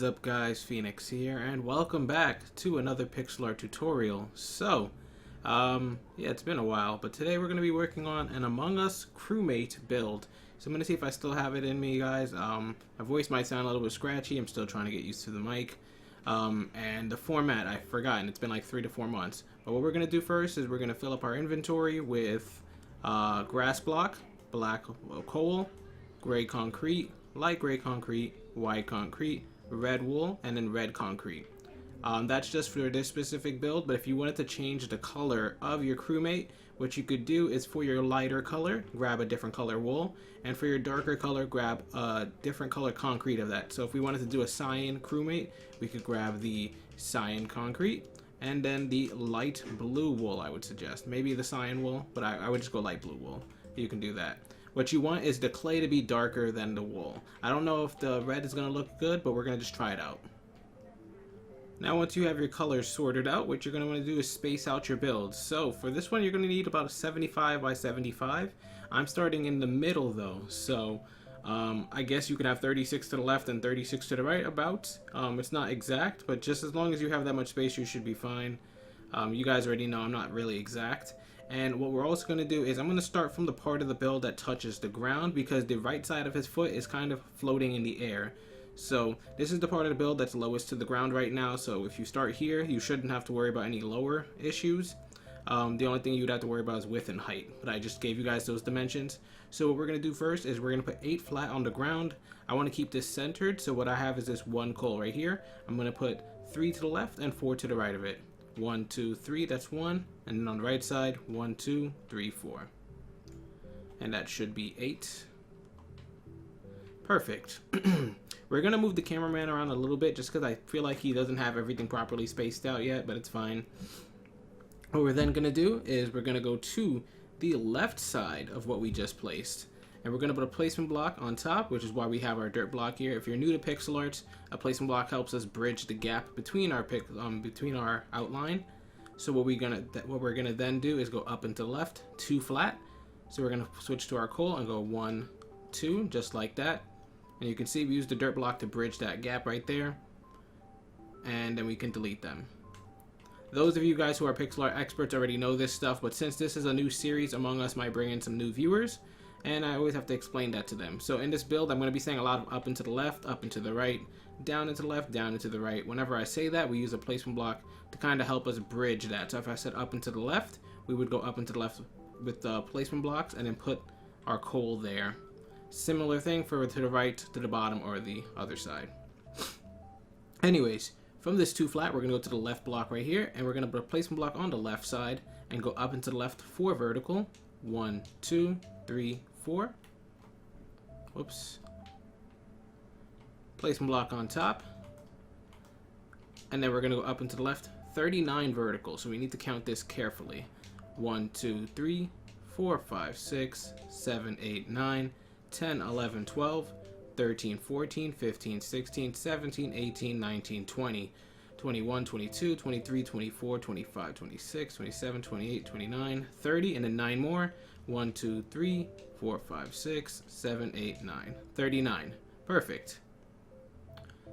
up guys, Phoenix here, and welcome back to another pixel art tutorial. So, yeah, it's been a while, but today we're going to be working on an Among Us Crewmate build. So I'm going to see if I still have it in me, guys. My voice might sound a little bit scratchy, I'm still trying to get used to the mic. And the format, I've forgotten, it's been like 3 to 4 months. But what we're going to do first is we're going to fill up our inventory with grass block, black coal, gray concrete, light gray concrete, white concrete, red wool, and then red concrete. That's just for this specific build, but if you wanted to change the color of your crewmate, what you could do is for your lighter color, grab a different color wool, and for your darker color, grab a different color concrete of that. So if we wanted to do a cyan crewmate, we could grab the cyan concrete, and then the light blue wool, I would suggest. Maybe the cyan wool, but I would just go light blue wool. You can do that. What you want is the clay to be darker than the wool. I don't know if the red is going to look good, but we're going to just try it out. Now once you have your colors sorted out, what you're going to want to do is space out your builds. So for this one, you're going to need about a 75 by 75. I'm starting in the middle though, so I guess you could have 36 to the left and 36 to the right about. It's not exact, but just as long as you have that much space, you should be fine. You guys already know I'm not really exact. And what we're also going to do is I'm going to start from the part of the build that touches the ground, because the right side of his foot is kind of floating in the air. So this is the part of the build that's lowest to the ground right now. So if you start here, you shouldn't have to worry about any lower issues. The only thing you'd have to worry about is width and height, but I just gave you guys those dimensions. So what we're going to do first is we're going to put 8 flat on the ground. I want to keep this centered, so what I have is this one coal right here. I'm going to put 3 to the left and 4 to the right of it. 1, 2, 3, that's 1, and then on the right side, 1, 2, 3, 4. And that should be 8. Perfect. We're going to move the cameraman around a little bit just because I feel like he doesn't have everything properly spaced out yet, but it's fine. What we're then going to do is we're going to go to the left side of what we just placed. And we're going to put a placement block on top, which is why we have our dirt block here. If you're new to pixel art, a placement block helps us bridge the gap between our outline. So what we're gonna then do is go up and to the left, 2 flat. So we're gonna switch to our coal and go 1, 2, just like that. And you can see we use the dirt block to bridge that gap right there. And then we can delete them. Those of you guys who are pixel art experts already know this stuff, but since this is a new series, Among Us might bring in some new viewers. And I always have to explain that to them. So in this build, I'm going to be saying a lot of up and to the left, up and to the right, down and to the left, down and to the right. Whenever I say that, we use a placement block to kind of help us bridge that. So if I said up and to the left, we would go up and to the left with the placement blocks and then put our coal there. Similar thing for to the right, to the bottom, or the other side. Anyways, from this 2 flat, we're going to go to the left block right here, and we're going to put a placement block on the left side and go up and to the left 4 vertical. 1, 2, 3, 4. Whoops. Placement block on top. And then we're going to go up and to the left 39 vertical. So we need to count this carefully. 1, 2, 3, 4, 5, 6, 7, 8, 9, 10, 11, 12, 13, 14, 15, 16, 17, 18, 19, 20, 21, 22, 23, 24, 25, 26, 27, 28, 29, 30, and then 9 more. 1, 2, 3, 4, 5, 6, 7, 8, 9. 39. Perfect.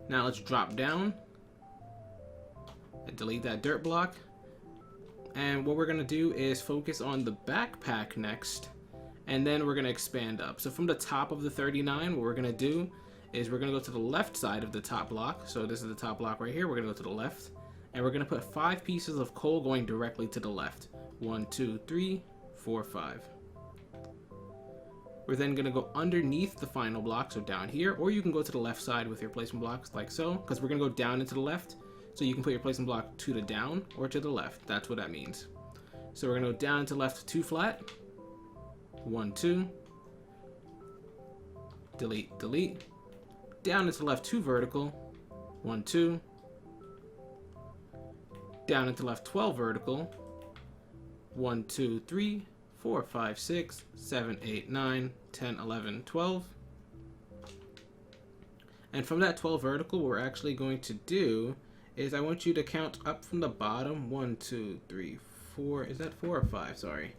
Now let's drop down and delete that dirt block. And what we're going to do is focus on the backpack next, and then we're going to expand up. So from the top of the 39, what we're going to do is we're going to go to the left side of the top block. So this is the top block right here. We're going to go to the left, and we're going to put 5 pieces of coal going directly to the left. 1, 2, 3, 4, 5. We're then going to go underneath the final block, so down here, or you can go to the left side with your placement blocks like so, because we're going to go down into the left, so you can put your placement block to the down or to the left. That's what that means. So we're going to go down to left 2 flat, 1, 2, delete, delete, down into left 2 vertical, 1, 2, down into left 12 vertical, 1, 2, 3, 4, 5, 6, 7, 8, 9, 10, 11, 12. And from that 12 vertical, what we're actually going to do is I want you to count up from the bottom. 1, 2, 3, 4. Is that 4 or 5? Sorry.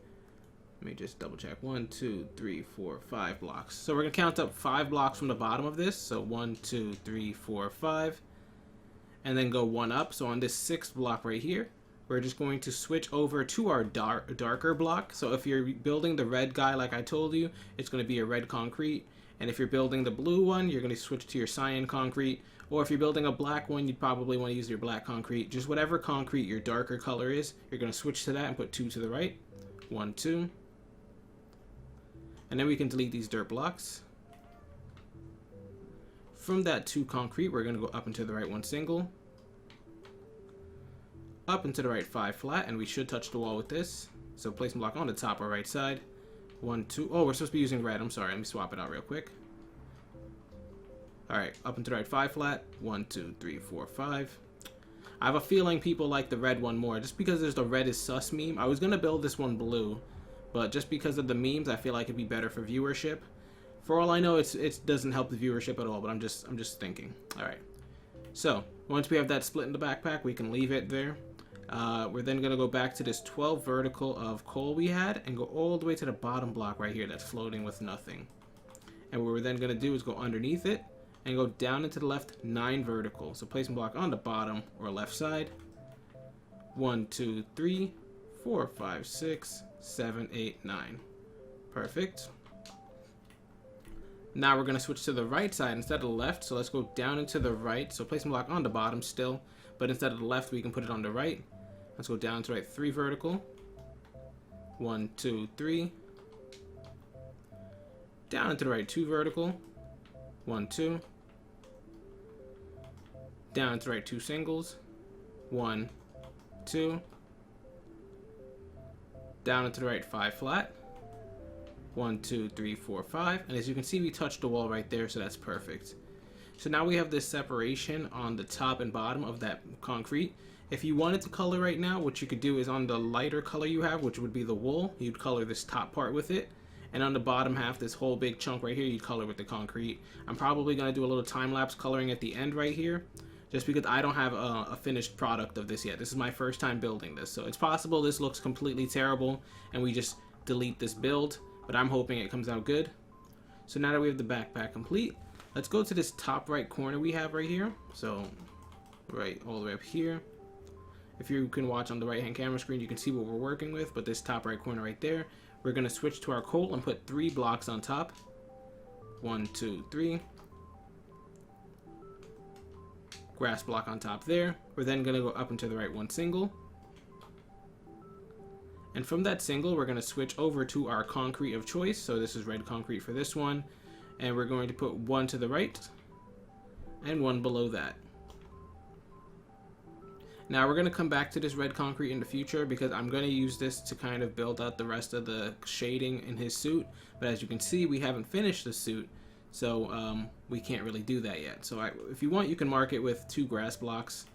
Let me just double check. 1, 2, 3, 4, 5 blocks. So we're going to count up 5 blocks from the bottom of this. So 1, 2, 3, 4, 5. and then go one up. So on this sixth block right here, we're just going to switch over to our darker block. So if you're building the red guy like I told you, it's going to be a red concrete. And if you're building the blue one, you're going to switch to your cyan concrete. Or if you're building a black one, you'd probably want to use your black concrete. Just whatever concrete your darker color is, you're going to switch to that and put 2 to the right. 1, 2. And then we can delete these dirt blocks. From that 2 concrete, we're going to go up and to the right 1 single. Up and to the right 5 flat, and we should touch the wall with this. So place a block on the top or right side. 1, 2. Oh, we're supposed to be using red. I'm sorry. Let me swap it out real quick. Alright, up and to the right 5 flat. 1, 2, 3, 4, 5. I have a feeling people like the red one more, just because there's the red is sus meme. I was going to build this one blue, but just because of the memes, I feel like it'd be better for viewership. For all I know, it doesn't help the viewership at all, but I'm just thinking. Alright. So, once we have that split in the backpack, we can leave it there. We're then going to go back to this 12 vertical of coal we had and go all the way to the bottom block right here that's floating with nothing. And what we're then going to do is go underneath it and go down into the left 9 vertical. So place a block on the bottom or left side. 1, 2, 3, 4, 5, 6, 7, 8, 9. Perfect. Now we're going to switch to the right side instead of the left. So let's go down into the right. So place a block on the bottom still, but instead of the left, we can put it on the right. Let's go down to right 3 vertical. 1, 2, 3. Down into the right 2 vertical. 1, 2. Down into the right 2 singles. 1, 2. Down into the right 5 flat. 1, 2, 3, 4, 5. And as you can see, we touched the wall right there, so that's perfect. So now we have this separation on the top and bottom of that concrete. If you wanted to color right now, what you could do is on the lighter color you have, which would be the wool, you'd color this top part with it. And on the bottom half, this whole big chunk right here, you'd color with the concrete. I'm probably going to do a little time-lapse coloring at the end right here, just because I don't have a finished product of this yet. This is my first time building this, so it's possible this looks completely terrible and we just delete this build, but I'm hoping it comes out good. So now that we have the backpack complete, let's go to this top right corner we have right here. So right all the way up here. If you can watch on the right hand camera screen, you can see what we're working with, but this top right corner right there, we're going to switch to our coal and put 3 blocks on top. 1, 2, 3. Grass block on top there. We're then going to go up and to the right 1 single. And from that single, we're going to switch over to our concrete of choice. So this is red concrete for this one. And we're going to put 1 to the right and 1 below that. Now we're going to come back to this red concrete in the future because I'm going to use this to kind of build out the rest of the shading in his suit. But as you can see, we haven't finished the suit, so we can't really do that yet. So if you want, you can mark it with 2 grass blocks.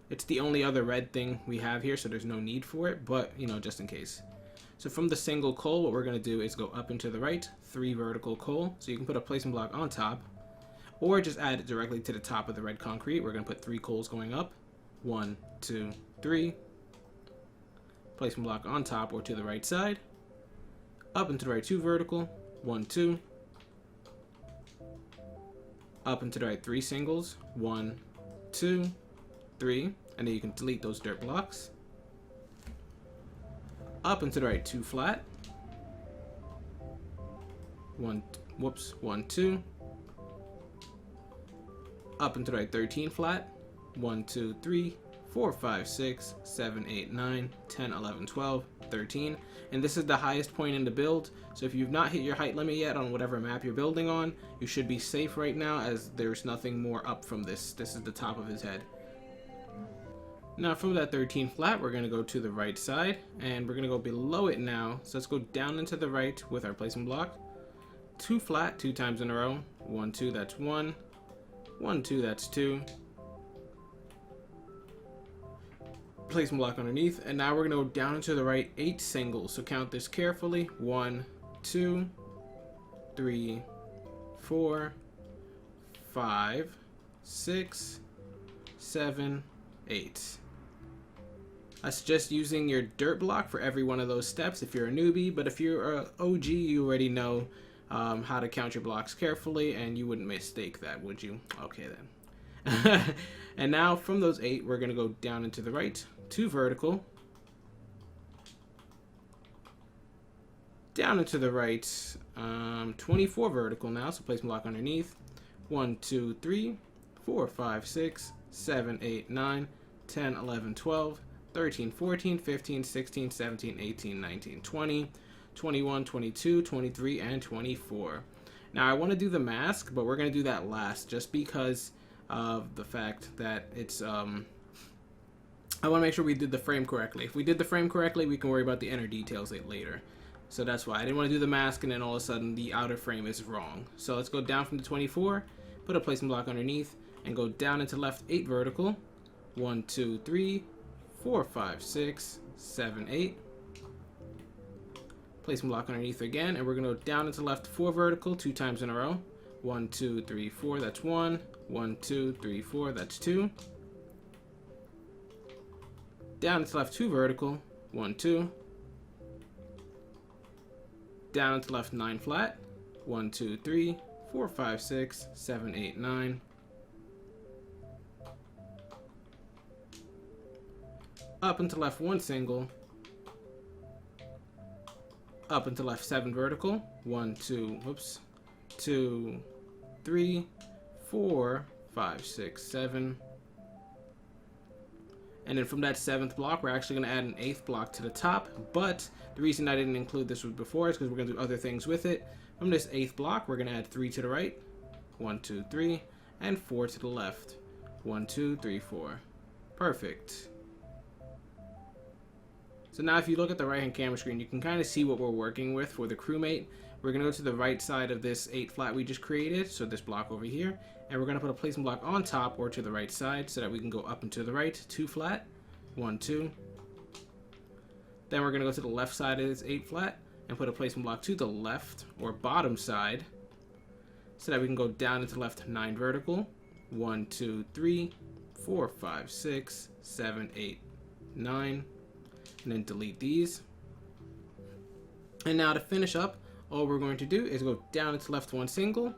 It's the only other red thing we have here, so there's no need for it, but, you know, just in case. So from the single coal, what we're going to do is go up and to the right, 3 vertical coal. So you can put a placement block on top, or just add it directly to the top of the red concrete. We're going to put 3 coals going up. 1, 2, 3. Placement block on top or to the right side. Up and to the right 2 vertical. 1, 2. Up and to the right 3 singles. 1, 2, 3. And then you can delete those dirt blocks. Up and to the right 2 flat. 1, 2. Up and to the right 13 flat. 1, 2, 3, 4, 5, 6, 7, 8, 9, 10, 11, 12, 13. And this is the highest point in the build. So if you've not hit your height limit yet on whatever map you're building on, you should be safe right now as there's nothing more up from this. This is the top of his head. Now from that 13 flat, we're going to go to the right side and we're going to go below it now. So let's go down into the right with our placement block. 2 flat, 2 times in a row. 1, 2, that's 1. 1, 2, that's 2. Placement block underneath, and now we're going to go down into the right 8 singles. So count this carefully. 1, 2, 3, 4, 5, 6, 7, 8. I suggest using your dirt block for every one of those steps if you're a newbie, but if you're an OG, you already know how to count your blocks carefully, and you wouldn't mistake that, would you? Okay then. And now from those 8, we're going to go down and to the right, 2 vertical, down and to the right, 24 vertical now, so place block underneath, 1, 2, 3, 4, 5, 6, 7, 8, 9, 10, 11, 12, 13, 14, 15, 16, 17, 18, 19, 20, 21, 22, 23, and 24. Now I want to do the mask, but we're going to do that last just because of the fact that it's I want to make sure we did the frame correctly. If we did the frame correctly, we can worry about the inner details later. So that's why I didn't want to do the mask and then all of a sudden the outer frame is wrong. So let's go down from the 24, put a placement block underneath, and go down into left 8 vertical. 1, 2, 3, 4, 5, 6, 7, 8. Placement block underneath again, and we're going to go down into left 4 vertical 2 times in a row. 1, 2, 3, 4, that's 1. 1, 2, 3, 4, that's 2. Down into left 2 vertical. 1, 2. Down into left 9 flat. 1, 2, 3, 4, 5, 6, 7, 8, 9. Up into left 1 single. Up into left 7 vertical. 1, 2, whoops. 2, 3, 4, 5, 6, 7. And then from that 7th block, we're actually going to add an 8th block to the top. But the reason I didn't include this before is because we're going to do other things with it. From this 8th block, we're going to add 3 to the right. 1, 2, 3. And 4 to the left. 1, 2, 3, 4. Perfect. So now if you look at the right-hand camera screen, you can kind of see what we're working with for the crewmate. We're going to go to the right side of this 8 flat we just created, so this block over here, and we're going to put a placement block on top or to the right side so that we can go up and to the right, 2 flat, 1, 2. Then we're going to go to the left side of this 8 flat and put a placement block to the left or bottom side so that we can go down into left 9 vertical, 1, 2, 3, 4, 5, 6, 7, 8, 9. And then delete these. And now to finish up, all we're going to do is go down into left 1 single,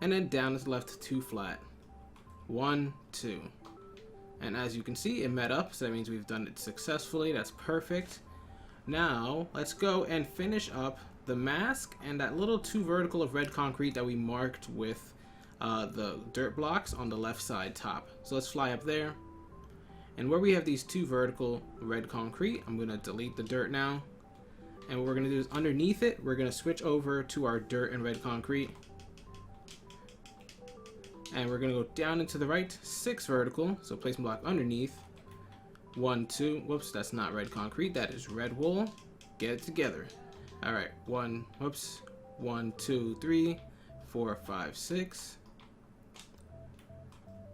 and then down into left 2 flat. 1, 2. And as you can see, it met up, so that means we've done it successfully. That's perfect. Now, let's go and finish up the mask and that little 2 vertical of red concrete that we marked with the dirt blocks on the left side top. So let's fly up there. And where we have these 2 vertical red concrete, I'm going to delete the dirt now. And what we're going to do is underneath it, we're going to switch over to our dirt and red concrete. And we're going to go down into the right 6 vertical, so placement block underneath. 1, 2, whoops, that's not red concrete, that is red wool. Get it together. Alright, 1, whoops, 1, 2, 3, 4, 5, 6.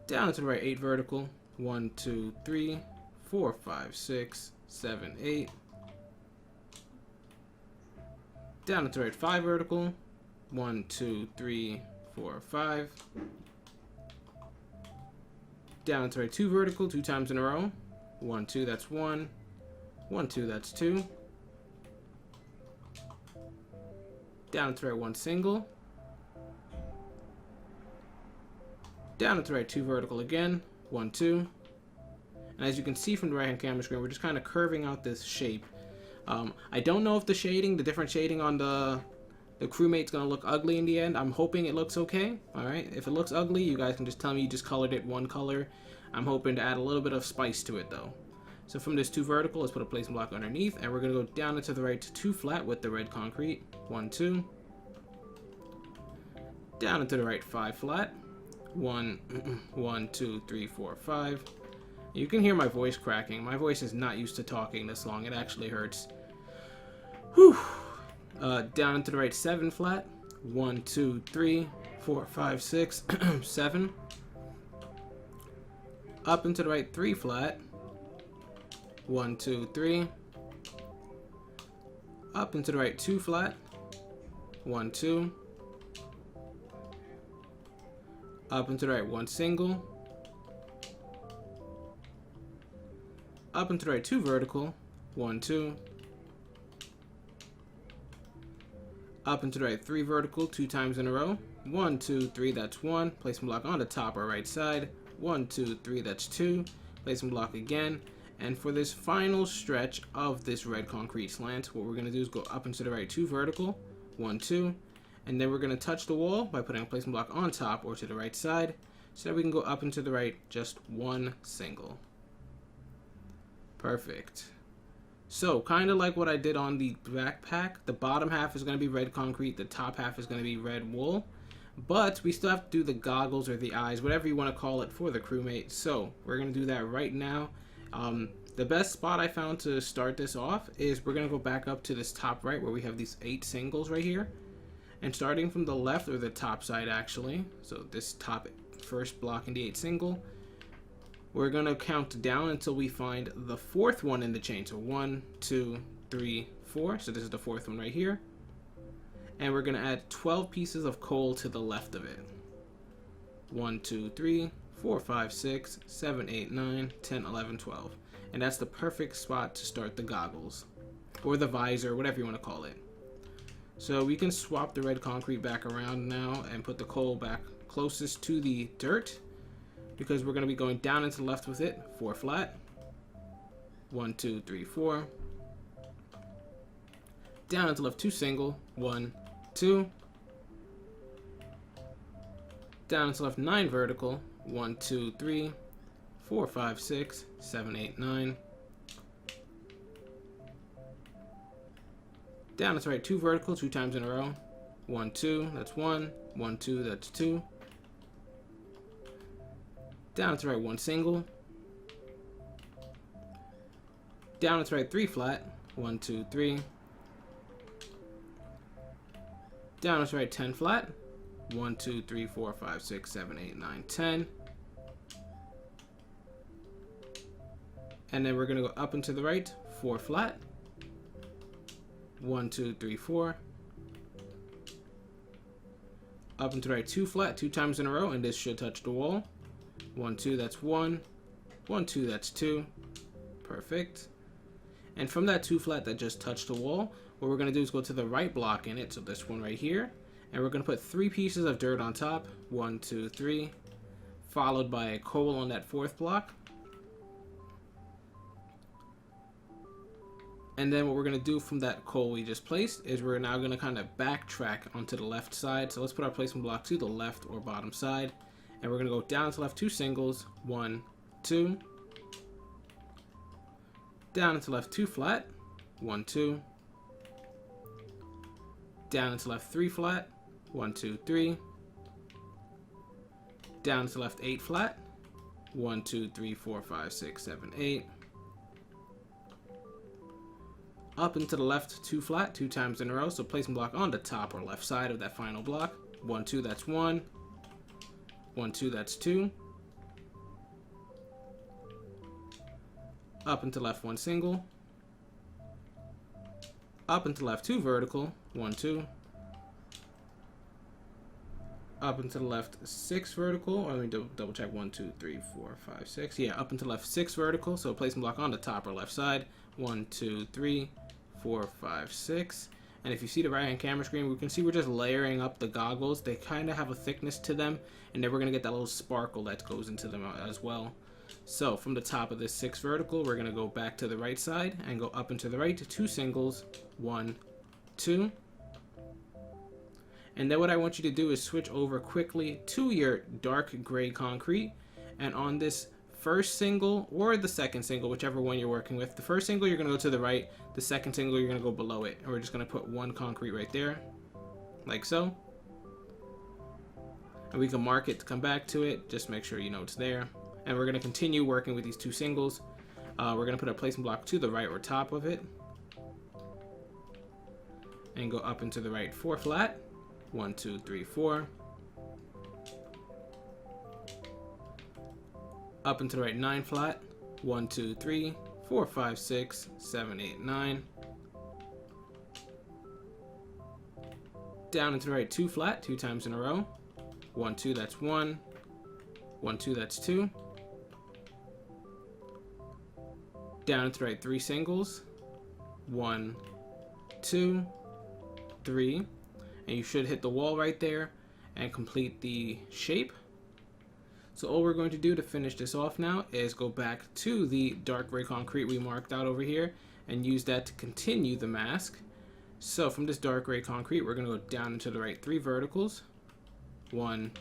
Down into the right 8 vertical. 1, 2, 3, 4, 5, 6, 7, 8. Down into right 5 vertical. 1, 2, 3, 4, 5. Down into right 2 vertical 2 times in a row. 1, 2, that's 1. 1, 2, that's 2. Down into right 1 single. Down into right 2 vertical again. 1, 2. And as you can see from the right hand camera screen, we're just kind of curving out this shape. I don't know if the shading, the different shading on the crewmate's gonna look ugly in the end. I'm hoping it looks okay. Alright, if it looks ugly, you guys can just tell me you just colored it one color. I'm hoping to add a little bit of spice to it though. So from this 2 vertical, let's put a placement block underneath, and we're gonna go down into the right 2 flat with the red concrete. 1, 2. Down into the right 5 flat. 1, 2, 3, 4, 5. You can hear my voice cracking. My voice is not used to talking this long. It actually hurts. Whew. Down into the right 7 flat. 1, 2, 3, 4, 5, 6, 7. Up into the right 3 flat. 1, 2, 3. Up into the right 2 flat. 1, 2. Up into the right 1 single. Up into the right 2 vertical. 1, 2. Up and to the right 3 vertical 2 times in a row. 1, 2, 3, that's 1. Placement block on the top or right side. 1, 2, 3, that's 2. Placement block again. And for this final stretch of this red concrete slant, what we're going to do is go up and to the right 2 vertical. 1, 2. And then we're going to touch the wall by putting a placement block on top or to the right side, so that we can go up and to the right just 1 single. Perfect. So, kind of like what I did on the backpack, the bottom half is going to be red concrete, the top half is going to be red wool, but we still have to do the goggles or the eyes, whatever you want to call it, for the crewmate. So, we're going to do that right now. The best spot I found to start this off is we're going to go back up to this top right where we have these 8 singles right here. And starting from the left, or the top side actually, so this top first block in the 8 single, we're going to count down until we find the 4th one in the chain. So 1, 2, 3, 4. So this is the 4th one right here. And we're going to add 12 pieces of coal to the left of it. 1, 2, 3, 4, 5, 6, 7, 8, 9, 10, 11, 12. And that's the perfect spot to start the goggles. Or the visor, whatever you want to call it. So we can swap the red concrete back around now and put the coal back closest to the dirt, because we're going to be going down and to the left with it. 4 flat. 1, 2, 3, 4. Down and to the left 2 single. 1, 2. Down and to the left 9 vertical. 1, 2, 3, 4, 5, 6, 7, 8, 9. Down and to right 2 vertical 2 times in a row. 1, 2, that's 1. 1, 2, that's 2. Down and to right 1 single. Down and to right 3 flat. 1, 2, 3. Down and to right 10 flat. 1, 2, 3, 4, 5, 6, 7, 8, 9, 10. And then we're going to go up and to the right 4 flat. 1, 2, 3, 4. Up and to the right 2 flat 2 times in a row, and this should touch the wall. 1, 2, that's 1. 1, 2, that's 2. Perfect. And from that 2 flat that just touched the wall, what we're going to do is go to the right block in it, so this one right here, and we're going to put 3 pieces of dirt on top. 1, 2, 3. Followed by a coal on that 4th block. And then what we're going to do from that coal we just placed is we're now going to kind of backtrack onto the left side. So let's put our placement block to the left or bottom side. And we're going to go down to the left 2 singles. 1, 2. Down to the left 2 flat. 1, 2. Down to the left 3 flat. 1, 2, 3. Down to the left 8 flat. 1, 2, 3, 4, 5, 6, 7, 8. Up and to the left 2 flat 2 times in a row, so placement block on the top or left side of that final block. 1, 2, that's 1. 1, 2, that's 2. Up and to left 1 single. Up and to left 2 vertical. 1, 2. Up and to the left 6 vertical. Or let me double check. 1, 2, 3, 4, 5, 6. Yeah, up and to the left 6 vertical, so placement block on the top or left side. 1, 2, 3, 4, 5, 6. And if you see the right hand camera screen, we can see we're just layering up the goggles. They kind of have a thickness to them, and then we're going to get that little sparkle that goes into them as well. So from the top of this 6 vertical, we're going to go back to the right side and go up and to the right 2 singles. 1, 2. And then what I want you to do is switch over quickly to your dark gray concrete, and on this first single or the second single, whichever one you're working with. The first single you're going to go to the right, the second single you're going to go below it, and we're just going to put 1 concrete right there, like so. And we can mark it to come back to it, just make sure you know it's there. And we're going to continue working with these 2 singles. We're going to put a placement block to the right or top of it, and go up into the right 4 flat. 1, 2, 3, 4. Up into the right 9 flat. 1, 2, 3, 4, 5, 6, 7, 8, 9. Down into the right 2 flat 2 times in a row. 1, 2, that's 1. 1, 2, that's 2. Down into the right 3 singles. 1, 2, 3. and you should hit the wall right there and complete the shape. So all we're going to do to finish this off now is go back to the dark gray concrete we marked out over here and use that to continue the mask. So from this dark gray concrete, we're going to go down into the right 3 verticals. 1,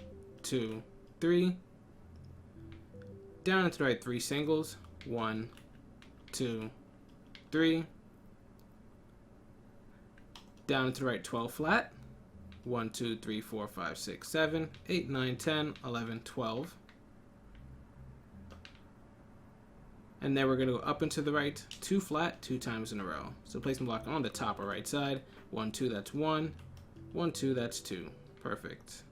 2, 3. Down into the right 3 singles. 1, 2, 3. Down into the right 12 flat. 1, 2, 3, 4, 5, 6, 7, 8, 9, 10, 11, 12. And then we're going to go up into the right 2 flat 2 times in a row. So placement block on the top or right side. 1, 2, that's 1. 1, 2, that's 2. Perfect.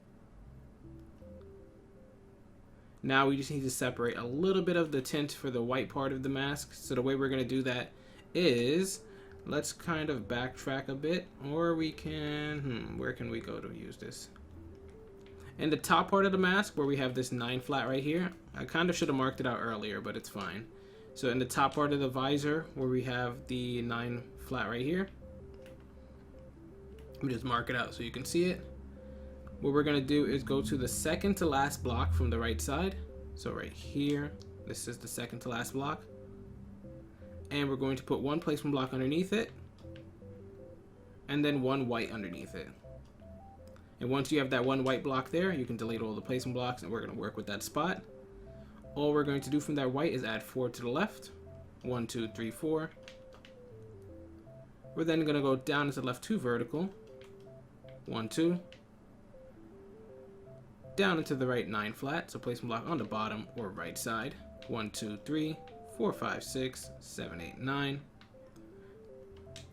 Now we just need to separate a little bit of the tint for the white part of the mask. So the way we're going to do that is, let's kind of backtrack a bit, or we can, where can we go to use this? In the top part of the mask where we have this 9 flat right here, I kind of should have marked it out earlier, but it's fine. So in the top part of the visor where we have the 9 flat right here, let me just mark it out so you can see it. What we're going to do is go to the second to last block from the right side. So right here, this is the second to last block. And we're going to put 1 placement block underneath it, and then 1 white underneath it. And once you have that 1 white block there, you can delete all the placement blocks, and we're going to work with that spot. All we're going to do from that white is add 4 to the left. 1, 2, 3, 4. We're then going to go down into the left 2 vertical. 1, 2. Down into the right 9 flat, so placement block on the bottom or right side. 1, 2, 3, 4, 5, 6, 7, 8, 9.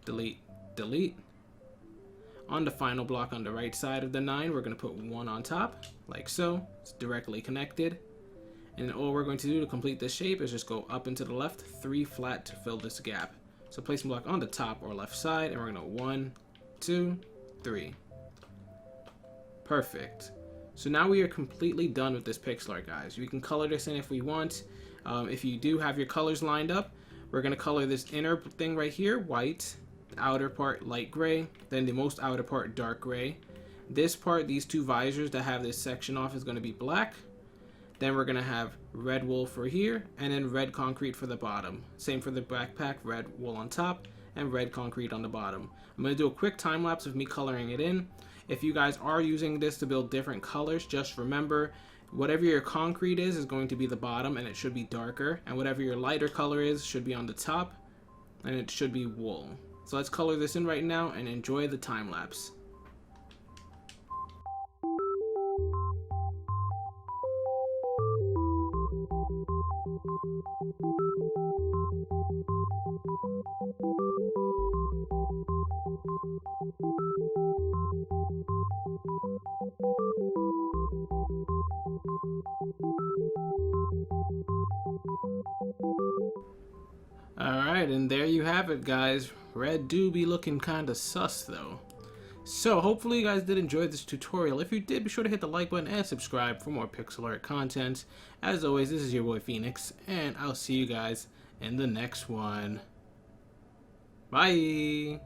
Delete, delete. On the final block on the right side of the 9, we're going to put 1 on top, like so. It's directly connected. And all we're going to do to complete this shape is just go up into the left 3 flat to fill this gap. So placement block on the top or left side, and we're going to 1, 2, 3. Perfect. So now we are completely done with this pixel art, guys. We can color this in if we want. If you do have your colors lined up, we're going to color this inner thing right here white, the outer part light gray, then the most outer part dark gray. This part, these 2 visors that have this section off, is going to be black. Then we're going to have red wool for here, and then red concrete for the bottom. Same for the backpack, red wool on top, and red concrete on the bottom. I'm going to do a quick time lapse of me coloring it in. If you guys are using this to build different colors, just remember, whatever your concrete is going to be the bottom, and it should be darker. And whatever your lighter color is should be on the top, and it should be wool. So let's color this in right now and enjoy the time lapse. Alright, and there you have it, guys. Red do be looking kinda sus though. So hopefully you guys did enjoy this tutorial. If you did, be sure to hit the like button and subscribe for more pixel art content. As always, this is your boy Phoenix, and I'll see you guys in the next one. Bye!